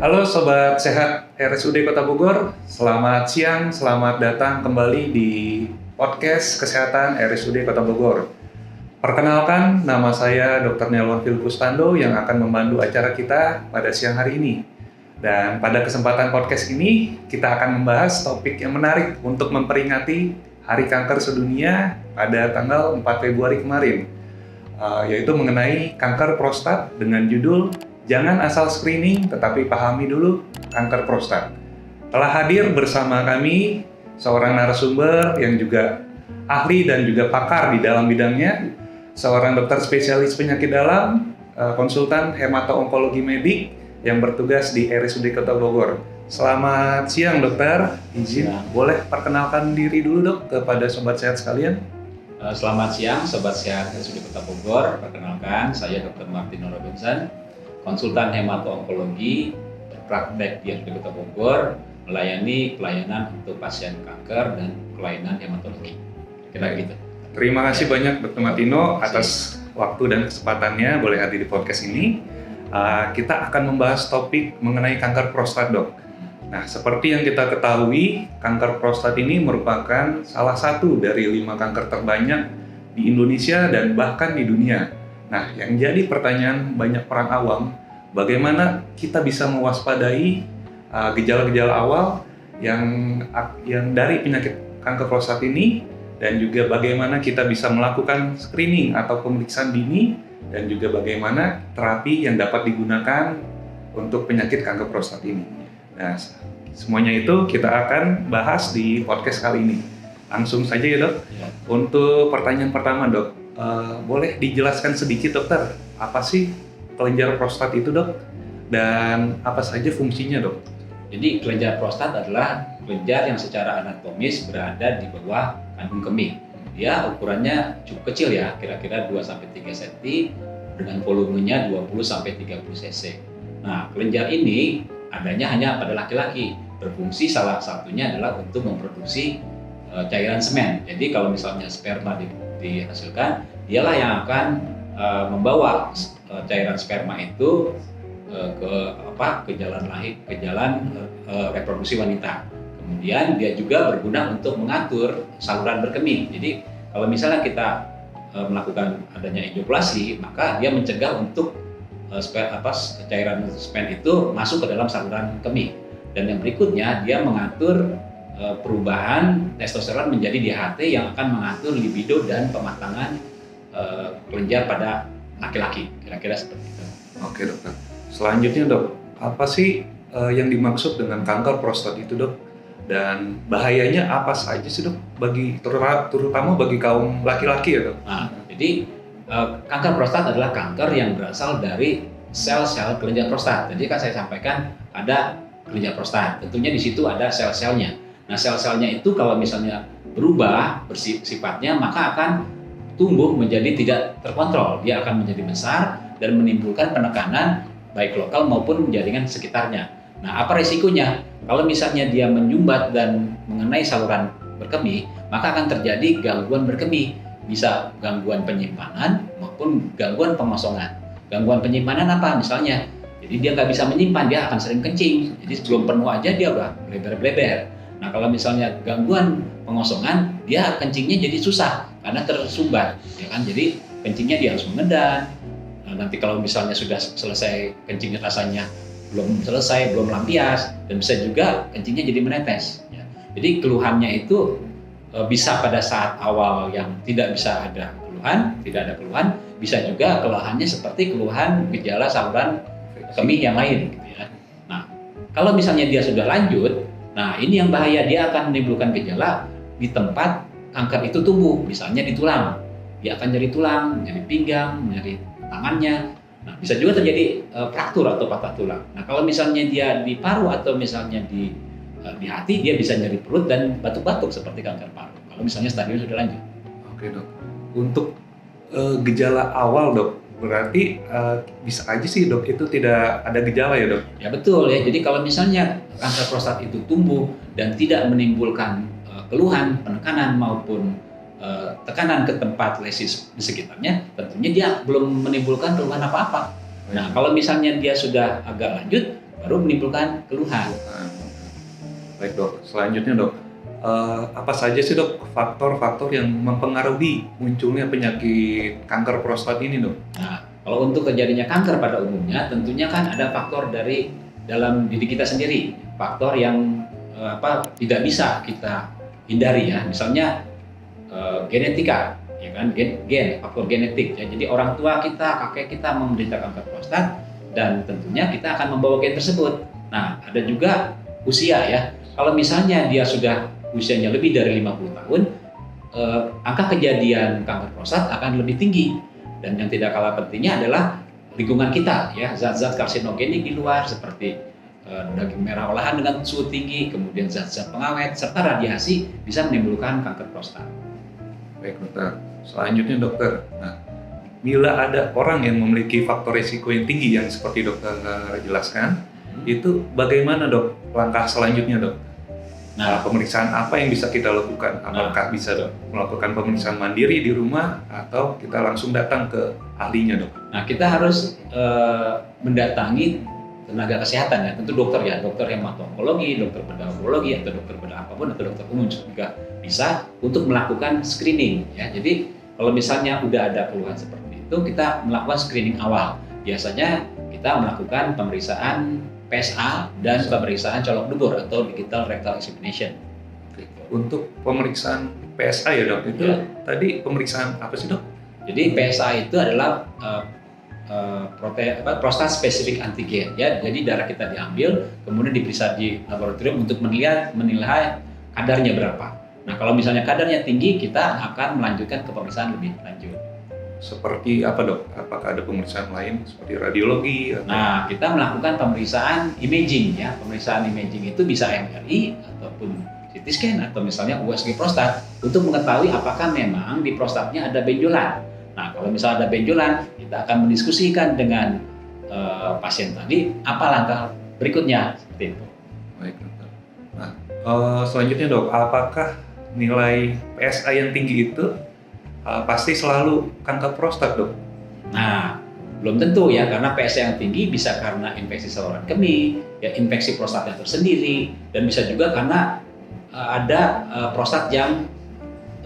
Halo Sobat Sehat RSUD Kota Bogor, selamat siang, selamat datang kembali di podcast Kesehatan RSUD Kota Bogor. Perkenalkan, nama saya Dr. Nelwan Filkustando yang akan membantu acara kita pada siang hari ini. Dan pada kesempatan podcast ini, kita akan membahas topik yang menarik untuk memperingati Hari Kanker Sedunia pada tanggal 4 Februari kemarin, yaitu mengenai kanker prostat dengan judul Jangan asal screening, tetapi pahami dulu kanker prostat. Telah hadir bersama kami seorang narasumber yang juga ahli dan juga pakar di dalam bidangnya, seorang dokter spesialis penyakit dalam, konsultan hemato-onkologi medik yang bertugas di RSUD Kota Bogor. Selamat siang dokter, izin boleh perkenalkan diri dulu dok kepada sobat sehat sekalian. Selamat siang sobat sehat RSUD Kota Bogor, perkenalkan saya Dr. Martino Robinson, konsultan hemato-onkologi, berpraktek di RSUD Kota Bogor, melayani pelayanan untuk pasien kanker dan kelainan hematologi. Kira gitu. Terima kasih banyak Dr. Martino atas waktu dan kesempatannya boleh hadir di podcast ini. Kita akan membahas topik mengenai kanker prostat dok. Nah, seperti yang kita ketahui, kanker prostat ini merupakan salah satu dari 5 kanker terbanyak di Indonesia dan bahkan di dunia. Nah, yang jadi pertanyaan banyak orang awam, bagaimana kita bisa mewaspadai gejala-gejala awal yang dari penyakit kanker prostat ini, dan juga bagaimana kita bisa melakukan screening atau pemeriksaan dini, dan juga bagaimana terapi yang dapat digunakan untuk penyakit kanker prostat ini. Nah, semuanya itu kita akan bahas di podcast kali ini. Langsung saja ya dok. Ya. Untuk pertanyaan pertama dok, boleh dijelaskan sedikit dokter, apa sih kelenjar prostat itu dok? Dan apa saja fungsinya dok? Jadi kelenjar prostat adalah kelenjar yang secara anatomis berada di bawah kandung kemih. Dia ukurannya cukup kecil ya, kira-kira 2-3 cm dengan volumenya 20-30 cc. Nah, kelenjar ini adanya hanya pada laki-laki. Berfungsi salah satunya adalah untuk memproduksi cairan semen. Jadi kalau misalnya sperma dihasilkan, dialah yang akan membawa cairan sperma itu ke jalan reproduksi wanita. Kemudian dia juga berguna untuk mengatur saluran berkemih. Jadi kalau misalnya kita melakukan adanya ejakulasi, maka dia mencegah untuk cairan sperma itu masuk ke dalam saluran kemih. Dan yang berikutnya dia mengatur perubahan testosteron menjadi DHT yang akan mengatur libido dan pematangan kelenjar pada laki-laki, kira-kira seperti itu. Oke dokter. Selanjutnya dok, apa sih yang dimaksud dengan kanker prostat itu dok? Dan bahayanya apa saja sih dok? Terutama bagi kaum laki-laki ya dok? Nah, jadi kanker prostat adalah kanker yang berasal dari sel-sel kelenjar prostat. Jadi kan saya sampaikan ada kelenjar prostat, tentunya di situ ada sel-selnya. Nah, sel-selnya itu kalau misalnya berubah sifatnya, maka akan tumbuh menjadi tidak terkontrol. Dia akan menjadi besar dan menimbulkan penekanan baik lokal maupun jaringan sekitarnya. Nah, apa risikonya? Kalau misalnya dia menyumbat dan mengenai saluran berkemih, maka akan terjadi gangguan berkemih. Bisa gangguan penyimpanan maupun gangguan pengosongan. Gangguan penyimpanan apa? Misalnya, jadi dia nggak bisa menyimpan, dia akan sering kencing. Jadi sebelum penuh aja dia udah bleber-bleber. Nah, kalau misalnya gangguan pengosongan, dia kencingnya jadi susah karena tersumbat, ya kan? Jadi kencingnya dia harus mengedan. Nah, nanti kalau misalnya sudah selesai kencingnya rasanya belum selesai, belum lampias, dan bisa juga kencingnya jadi menetes. Ya. Jadi keluhannya itu bisa pada saat awal yang tidak bisa ada keluhan, tidak ada keluhan, bisa juga keluhannya seperti keluhan gejala saluran kemih yang lain. Gitu ya. Nah, kalau misalnya dia sudah lanjut, nah ini yang bahaya, dia akan menimbulkan gejala di tempat kanker itu tumbuh, misalnya di tulang. Dia akan nyeri tulang, nyeri pinggang, nyeri tangannya. Nah, bisa juga terjadi fraktur atau patah tulang. Nah, kalau misalnya dia di paru atau misalnya di hati, dia bisa nyeri perut dan batuk-batuk seperti kanker paru. Kalau misalnya stadium sudah lanjut. Oke dok. Untuk gejala awal dok, berarti bisa aja sih dok itu tidak ada gejala ya dok? Ya betul ya. Jadi kalau misalnya kanker prostat itu tumbuh dan tidak menimbulkan keluhan, penekanan maupun tekanan ke tempat lesis di sekitarnya, tentunya dia belum menimbulkan keluhan apa-apa. Nah, kalau misalnya dia sudah agak lanjut, baru menimbulkan keluhan. Baik dok, selanjutnya dok, apa saja sih dok faktor-faktor yang mempengaruhi munculnya penyakit kanker prostat ini dok? Nah, kalau untuk terjadinya kanker pada umumnya, tentunya kan ada faktor dari dalam diri kita sendiri, faktor yang tidak bisa kita hindari ya, misalnya genetika, ya kan, faktor genetik ya. Jadi orang tua kita, kakek kita menderita kanker prostat dan tentunya kita akan membawa gen tersebut. Nah, ada juga usia ya. Kalau misalnya dia sudah usianya lebih dari 50 tahun, angka kejadian kanker prostat akan lebih tinggi. Dan yang tidak kalah pentingnya adalah lingkungan kita ya, zat-zat karsinogenik di luar seperti daging merah olahan dengan suhu tinggi, kemudian zat-zat pengawet serta radiasi bisa menimbulkan kanker prostat. Baik dokter, selanjutnya dokter, nah bila ada orang yang memiliki faktor risiko yang tinggi yang seperti dokter jelaskan, itu bagaimana dok langkah selanjutnya dok? Nah, pemeriksaan apa yang bisa kita lakukan? Apakah bisa dok melakukan pemeriksaan mandiri di rumah atau kita langsung datang ke ahlinya dok? Nah, kita harus mendatangi tenaga kesehatan ya, tentu dokter ya, dokter hematologi, dokter bedah urologi atau dokter bedah apapun atau dokter umum juga bisa untuk melakukan screening ya. Jadi kalau misalnya udah ada keluhan seperti itu, kita melakukan screening awal. Biasanya kita melakukan pemeriksaan PSA dan pemeriksaan colok dubur atau digital rectal examination. Untuk pemeriksaan PSA ya dok, itu tadi pemeriksaan apa sih dok? Jadi PSA itu adalah prostat spesifik antigen ya. Jadi darah kita diambil, kemudian diperiksa di laboratorium untuk menilai kadarnya berapa. Nah, kalau misalnya kadarnya tinggi, kita akan melanjutkan ke pemeriksaan lebih lanjut. Seperti apa dok? Apakah ada pemeriksaan lain seperti radiologi? Atau... Nah, kita melakukan pemeriksaan imaging ya. Pemeriksaan imaging itu bisa MRI ataupun CT scan atau misalnya USG prostat untuk mengetahui apakah memang di prostatnya ada benjolan. Nah, kalau misalnya ada benjolan, kita akan mendiskusikan dengan pasien tadi apa langkah berikutnya seperti itu. Baik dokter. Nah, selanjutnya dok, apakah nilai PSA yang tinggi itu pasti selalu kanker prostat dok? Nah, belum tentu ya, karena PSA yang tinggi bisa karena infeksi saluran kemih, ya infeksi prostatnya tersendiri, dan bisa juga karena ada prostat yang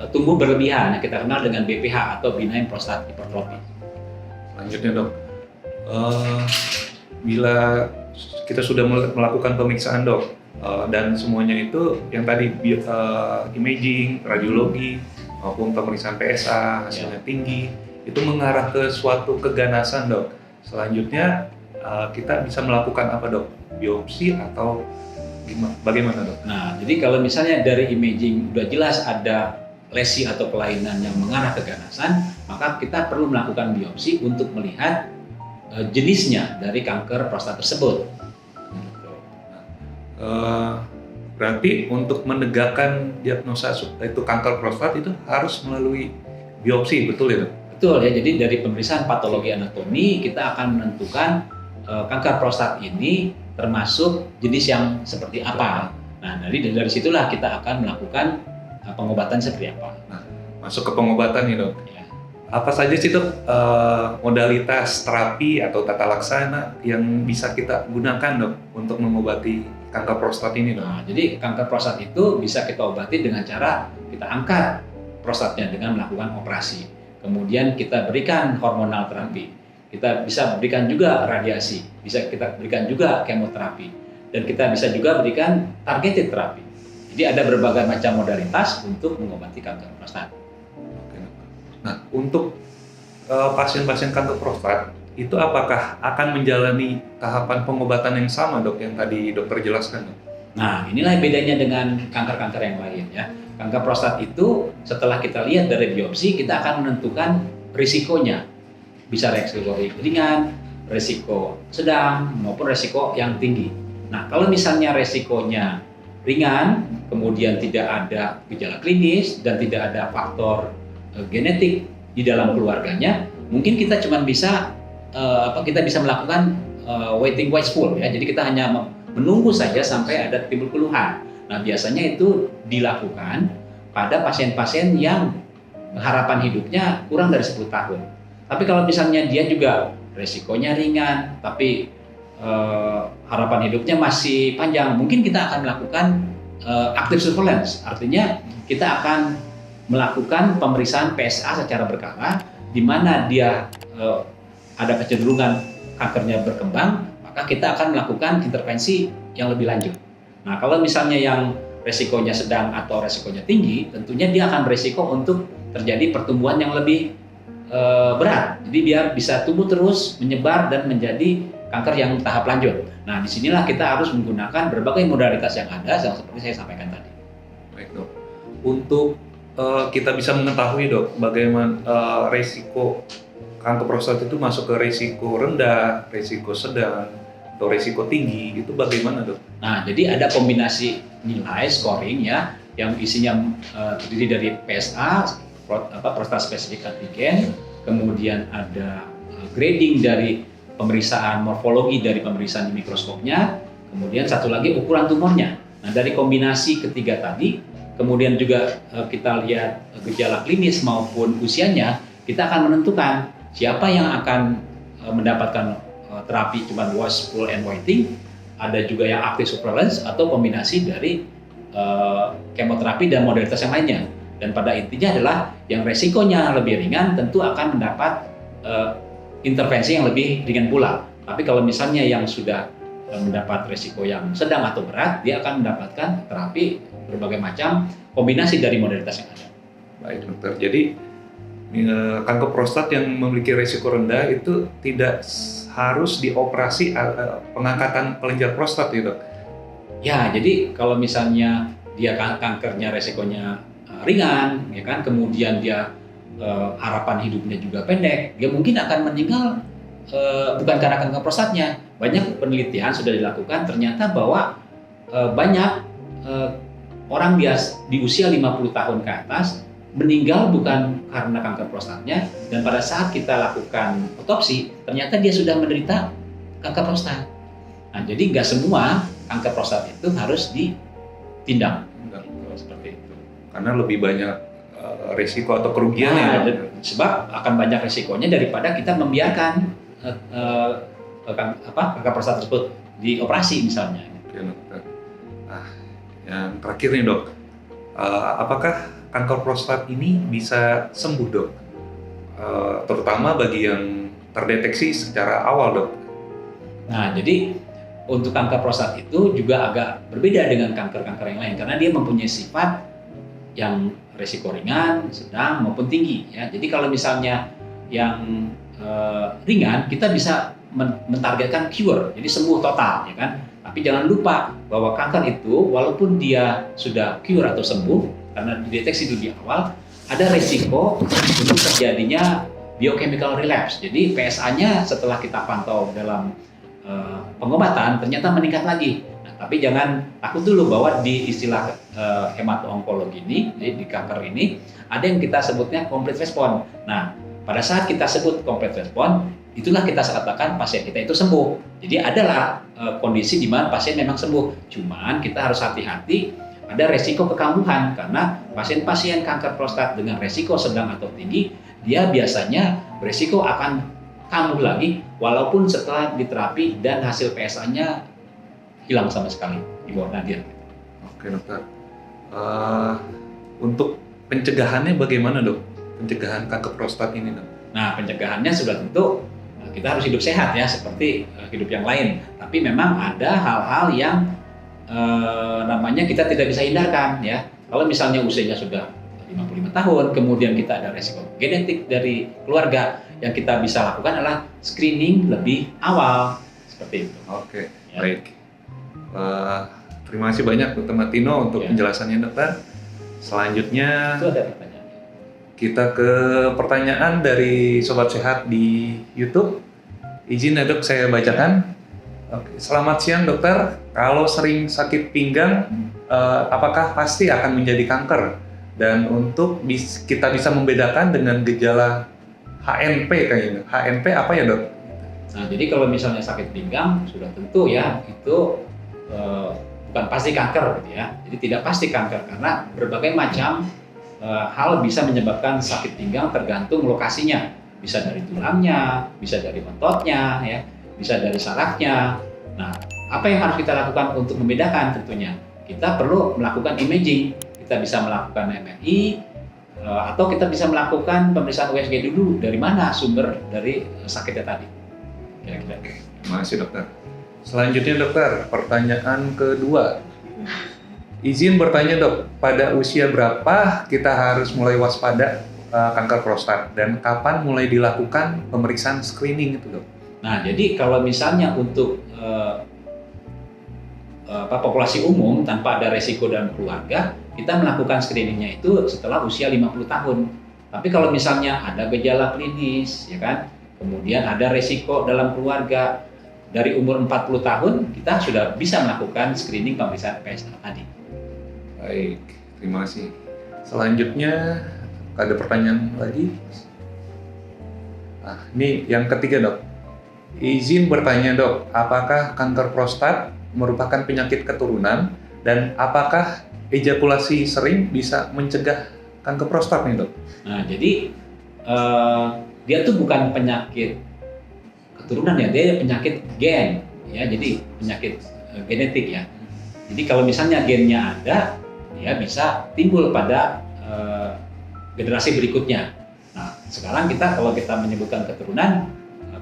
tumbuh berlebihan yang kita kenal dengan BPH atau benign prostate hypertrophy. Selanjutnya dok, bila kita sudah melakukan pemeriksaan dok dan semuanya itu yang tadi imaging, radiologi maupun pemeriksaan PSA hasilnya tinggi, itu mengarah ke suatu keganasan dok. Selanjutnya kita bisa melakukan apa dok? Biopsi atau bagaimana dok? Nah, jadi kalau misalnya dari imaging udah jelas ada lesi atau kelainan yang mengarah ke ganasan, maka kita perlu melakukan biopsi untuk melihat jenisnya dari kanker prostat tersebut. Berarti untuk menegakkan diagnosa itu kanker prostat itu harus melalui biopsi, betul ya dok? Betul ya, jadi dari pemeriksaan patologi anatomi kita akan menentukan kanker prostat ini termasuk jenis yang seperti apa. Nah, dari situlah kita akan melakukan pengobatan seperti apa. Nah, masuk ke pengobatan nih dok. Ya. Apa saja sih dok modalitas terapi atau tata laksana yang bisa kita gunakan dok untuk mengobati kanker prostat ini dok? Nah, jadi kanker prostat itu bisa kita obati dengan cara kita angkat prostatnya dengan melakukan operasi. Kemudian kita berikan hormonal terapi. Kita bisa berikan juga radiasi, bisa kita berikan juga kemoterapi, dan kita bisa juga berikan targeted terapi. Jadi ada berbagai macam modalitas untuk mengobati kanker prostat. Nah, untuk pasien-pasien kanker prostat itu apakah akan menjalani tahapan pengobatan yang sama dok yang tadi dokter jelaskan dok? Nah, inilah bedanya dengan kanker-kanker yang lain ya. Kanker prostat itu setelah kita lihat dari biopsi, kita akan menentukan risikonya. Bisa risiko ringan, risiko sedang, maupun risiko yang tinggi. Nah, kalau misalnya risikonya ringan, kemudian tidak ada gejala klinis dan tidak ada faktor genetik di dalam keluarganya, mungkin kita cuma bisa kita bisa melakukan waiting watchful ya. Jadi kita hanya menunggu saja sampai ada timbul keluhan. Nah, biasanya itu dilakukan pada pasien-pasien yang harapan hidupnya kurang dari 10 tahun. Tapi kalau misalnya dia juga resikonya ringan, tapi harapan hidupnya masih panjang, mungkin kita akan melakukan active surveillance, artinya kita akan melakukan pemeriksaan PSA secara berkala, di mana dia ada kecenderungan kankernya berkembang, maka kita akan melakukan intervensi yang lebih lanjut. Nah, kalau misalnya yang resikonya sedang atau resikonya tinggi, tentunya dia akan beresiko untuk terjadi pertumbuhan yang lebih berat. Jadi biar bisa tumbuh terus, menyebar dan menjadi kanker yang tahap lanjut. Nah, disinilah kita harus menggunakan berbagai modalitas yang ada, yang seperti saya sampaikan tadi. Baik dok. Untuk kita bisa mengetahui dok, bagaimana resiko kanker prostat itu masuk ke resiko rendah, resiko sedang, atau resiko tinggi, itu bagaimana dok? Nah, jadi ada kombinasi nilai scoring ya, yang isinya terdiri dari PSA, prostat spesifik antigen, kemudian ada grading dari pemeriksaan morfologi dari pemeriksaan di mikroskopnya, kemudian satu lagi ukuran tumornya. Nah, dari kombinasi ketiga tadi, kemudian juga kita lihat gejala klinis maupun usianya, kita akan menentukan siapa yang akan mendapatkan terapi cuma watch, pull, and waiting, ada juga yang active surveillance atau kombinasi dari kemoterapi dan modalitas yang lainnya. Dan pada intinya adalah yang resikonya lebih ringan tentu akan mendapat intervensi yang lebih ringan pula. Tapi kalau misalnya yang sudah mendapat resiko yang sedang atau berat, dia akan mendapatkan terapi berbagai macam kombinasi dari modalitas yang ada. Baik dokter, jadi kanker prostat yang memiliki resiko rendah itu tidak harus dioperasi pengangkatan kelenjar prostat ya dok? Ya, jadi kalau misalnya dia kankernya resikonya ringan, ya kan, kemudian dia harapan hidupnya juga pendek, dia mungkin akan meninggal bukan karena kanker prostatnya. Banyak penelitian sudah dilakukan, ternyata bahwa banyak orang di usia 50 tahun ke atas meninggal bukan karena kanker prostatnya, dan pada saat kita lakukan otopsi, ternyata dia sudah menderita kanker prostat. Nah, jadi nggak semua kanker prostat itu harus ditindak. Seperti itu. Karena lebih banyak risiko atau kerugiannya. Sebab akan banyak risikonya daripada kita membiarkan kanker prostat tersebut dioperasi misalnya. Oke dokter. Nah, yang terakhir nih dok, apakah kanker prostat ini bisa sembuh dok? Terutama bagi yang terdeteksi secara awal dok. Nah, jadi untuk kanker prostat itu juga agak berbeda dengan kanker-kanker yang lain karena dia mempunyai sifat yang resiko ringan, sedang maupun tinggi. Ya. Jadi kalau misalnya yang ringan, kita bisa mentargetkan cure, jadi sembuh total, ya kan. Tapi jangan lupa bahwa kanker itu walaupun dia sudah cure atau sembuh karena dideteksi dulu di awal, ada resiko untuk terjadinya biochemical relapse. Jadi PSA-nya setelah kita pantau dalam pengobatan ternyata meningkat lagi. Nah, tapi jangan takut dulu bahwa di istilah hemato-onkologi ini, di kanker ini, ada yang kita sebutnya complete response. Nah, pada saat kita sebut complete response, itulah kita katakan pasien kita itu sembuh. Jadi adalah kondisi di mana pasien memang sembuh. Cuman kita harus hati-hati, ada resiko kekambuhan karena pasien-pasien kanker prostat dengan resiko sedang atau tinggi, dia biasanya beresiko akan kambuh lagi walaupun setelah diterapi dan hasil PSA-nya hilang sama sekali di bawah nadir. Oke dokter. Untuk pencegahannya bagaimana dok? Pencegahan kanker prostat ini dok? Nah, pencegahannya sudah tentu kita harus hidup sehat ya seperti hidup yang lain. Tapi memang ada hal-hal yang namanya kita tidak bisa hindarkan ya. Kalau misalnya usianya sudah 55 tahun, kemudian kita ada resiko genetik dari keluarga, yang kita bisa lakukan adalah screening lebih awal seperti itu. Oke, ya. Baik. Terima kasih banyak Dr. Martino untuk penjelasannya dokter. Selanjutnya itu ada pertanyaan. Kita ke pertanyaan dari Sobat Sehat di YouTube. Izin ya dok, saya bacakan. Oke. Selamat siang dokter. Kalau sering sakit pinggang, apakah pasti akan menjadi kanker? Dan untuk kita bisa membedakan dengan gejala HNP kayaknya. HNP apa ya dok? Nah, jadi kalau misalnya sakit pinggang, sudah tentu ya itu bukan pasti kanker gitu ya. Jadi tidak pasti kanker karena berbagai macam hal bisa menyebabkan sakit pinggang tergantung lokasinya. Bisa dari tulangnya, bisa dari ototnya, ya, bisa dari sarafnya, Nah, apa yang harus kita lakukan untuk membedakan? Tentunya kita perlu melakukan imaging. Kita bisa melakukan MRI atau kita bisa melakukan pemeriksaan USG dulu, dari mana sumber dari sakitnya tadi. Kira-kira. Terima kasih dokter. Selanjutnya dokter, pertanyaan kedua. Izin bertanya dok, pada usia berapa kita harus mulai waspada kanker prostat dan kapan mulai dilakukan pemeriksaan screening itu dok? Nah, jadi kalau misalnya untuk populasi umum tanpa ada resiko dalam keluarga, kita melakukan screeningnya itu setelah usia 50 tahun. Tapi kalau misalnya ada gejala klinis, ya kan, kemudian ada resiko dalam keluarga, dari umur 40 tahun kita sudah bisa melakukan screening pemeriksaan PSA tadi. Baik, terima kasih. Selanjutnya ada pertanyaan lagi. Ini yang ketiga dok. Izin bertanya dok, apakah kanker prostat merupakan penyakit keturunan dan apakah ejakulasi sering bisa mencegah kanker prostat nih dok? Nah, jadi dia tuh bukan penyakit keturunan ya, dia penyakit gen ya, jadi penyakit genetik ya. Jadi kalau misalnya gennya ada, dia bisa timbul pada generasi berikutnya. Nah, sekarang kalau kita menyebutkan keturunan,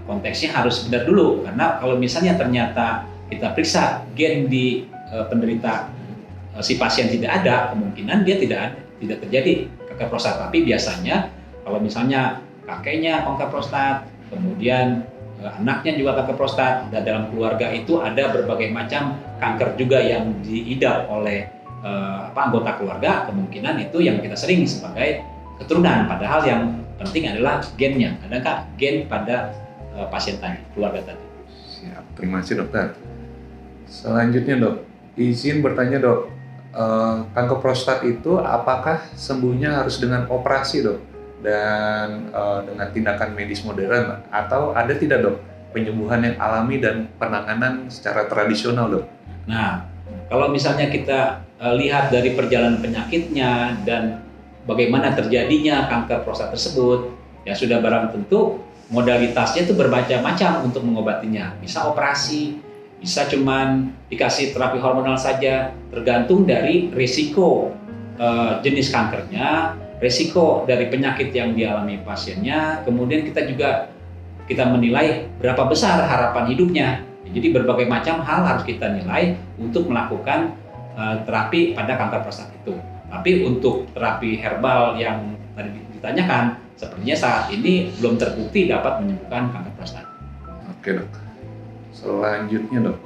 konteksnya harus benar dulu, karena kalau misalnya ternyata kita periksa gen di penderita si pasien tidak ada, kemungkinan dia tidak terjadi kanker prostat. Tapi biasanya kalau misalnya kakeknya kanker prostat, kemudian anaknya juga kanker prostat, dan dalam keluarga itu ada berbagai macam kanker juga yang diidap oleh anggota keluarga, kemungkinan itu yang kita sering sebagai keturunan. Padahal yang penting adalah gennya. Adakah gen pada pasien tadi, keluarga tadi? Siap, terima kasih dokter. Selanjutnya dok, izin bertanya dok, kanker prostat itu apakah sembuhnya harus dengan operasi dok? Dan dengan tindakan medis modern, atau ada tidak dok penyembuhan yang alami dan penanganan secara tradisional dok? Nah, kalau misalnya kita lihat dari perjalanan penyakitnya dan bagaimana terjadinya kanker prostat tersebut, ya sudah barang tentu modalitasnya itu bermacam-macam untuk mengobatinya. Bisa operasi, bisa cuman dikasih terapi hormonal saja, tergantung dari risiko jenis kankernya, resiko dari penyakit yang dialami pasiennya, kemudian kita menilai berapa besar harapan hidupnya. Jadi berbagai macam hal harus kita nilai untuk melakukan terapi pada kanker prostat itu. Tapi untuk terapi herbal yang tadi ditanyakan, sepertinya saat ini belum terbukti dapat menyembuhkan kanker prostat. Oke dok. Selanjutnya dok.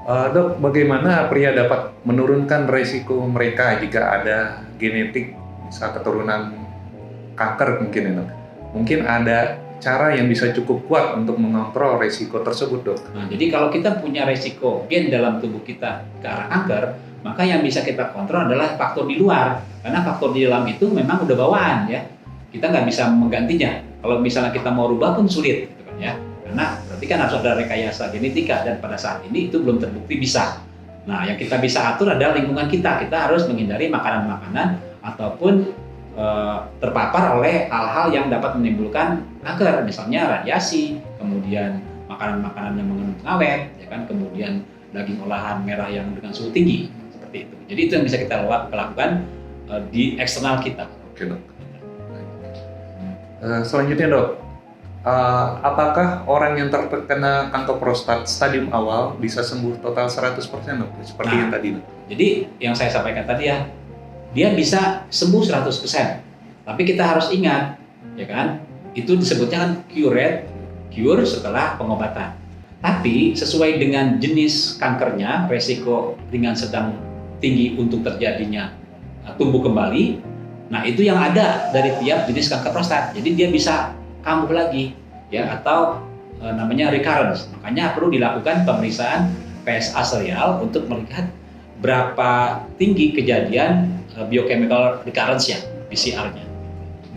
Dok, bagaimana pria dapat menurunkan resiko mereka jika ada genetik, misal keturunan kanker mungkin ya dok? Mungkin ada cara yang bisa cukup kuat untuk mengontrol resiko tersebut dok? Nah, jadi kalau kita punya resiko gen dalam tubuh kita ke arah kanker, maka yang bisa kita kontrol adalah faktor di luar. Karena faktor di dalam itu memang udah bawaan ya. Kita nggak bisa menggantinya. Kalau misalnya kita mau rubah pun sulit gitu kan ya. Karena berarti kan harus ada rekayasa genetika, dan pada saat ini itu belum terbukti bisa. Nah, yang kita bisa atur adalah lingkungan kita. Kita harus menghindari makanan-makanan ataupun terpapar oleh hal-hal yang dapat menimbulkan kanker, misalnya radiasi, kemudian makanan-makanan yang mengandung pengawet, ya kan, kemudian daging olahan merah yang dengan suhu tinggi, seperti itu. Jadi itu yang bisa kita lakukan di eksternal kita. Oke dok. Selanjutnya dok, apakah orang yang terkena kanker prostat stadium awal bisa sembuh total 100% dok? Seperti yang tadi dok. Jadi yang saya sampaikan tadi ya, dia bisa sembuh 100%. Tapi kita harus ingat, ya kan, itu disebutnya kan cure setelah pengobatan. Tapi sesuai dengan jenis kankernya, resiko ringan sedang tinggi untuk terjadinya tumbuh kembali. Nah, itu yang ada dari tiap jenis kanker prostat. Jadi dia bisa kambuh lagi, ya, atau namanya recurrence. Makanya perlu dilakukan pemeriksaan PSA serial untuk melihat berapa tinggi kejadian biochemical recurrence-nya, PCR-nya.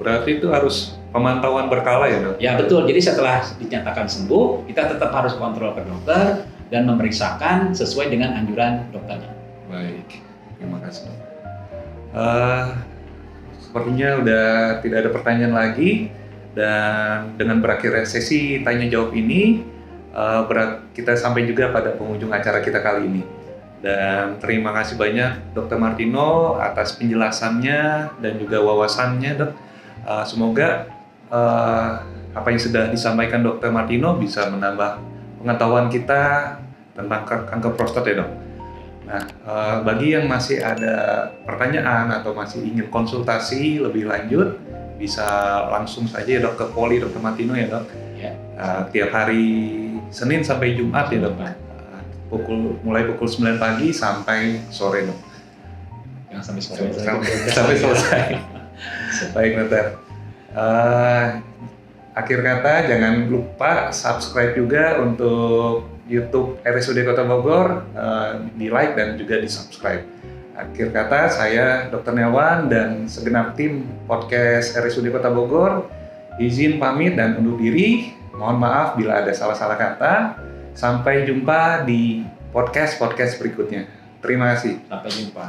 Berarti itu harus pemantauan berkala ya dok? Ya betul, jadi setelah dinyatakan sembuh, kita tetap harus kontrol ke dokter dan memeriksakan sesuai dengan anjuran dokternya. Baik, terima kasih dok. Sepertinya udah tidak ada pertanyaan lagi, dan dengan berakhirnya sesi tanya jawab ini, kita sampai juga pada penghujung acara kita kali ini. Dan terima kasih banyak Dr. Martino atas penjelasannya dan juga wawasannya, Dok. Semoga apa yang sudah disampaikan Dr. Martino bisa menambah pengetahuan kita tentang kanker prostat ya, Dok. Nah, bagi yang masih ada pertanyaan atau masih ingin konsultasi lebih lanjut, bisa langsung saja ya, Dok, ke Poli Dr. Martino ya, Dok. Ya. Tiap hari Senin sampai Jumat ya, Dok. Mulai pukul 9 pagi sampai sore, Dok. Yang sampai sore Sampai selesai. Baik, Dokter. Akhir kata, jangan lupa subscribe juga untuk YouTube RSUD Kota Bogor, di like dan juga di subscribe. Akhir kata, saya Dr. Nelwan dan segenap tim podcast RSUD Kota Bogor izin pamit dan undur diri. Mohon maaf bila ada salah-salah kata. Sampai jumpa di podcast berikutnya. Terima kasih. Sampai jumpa.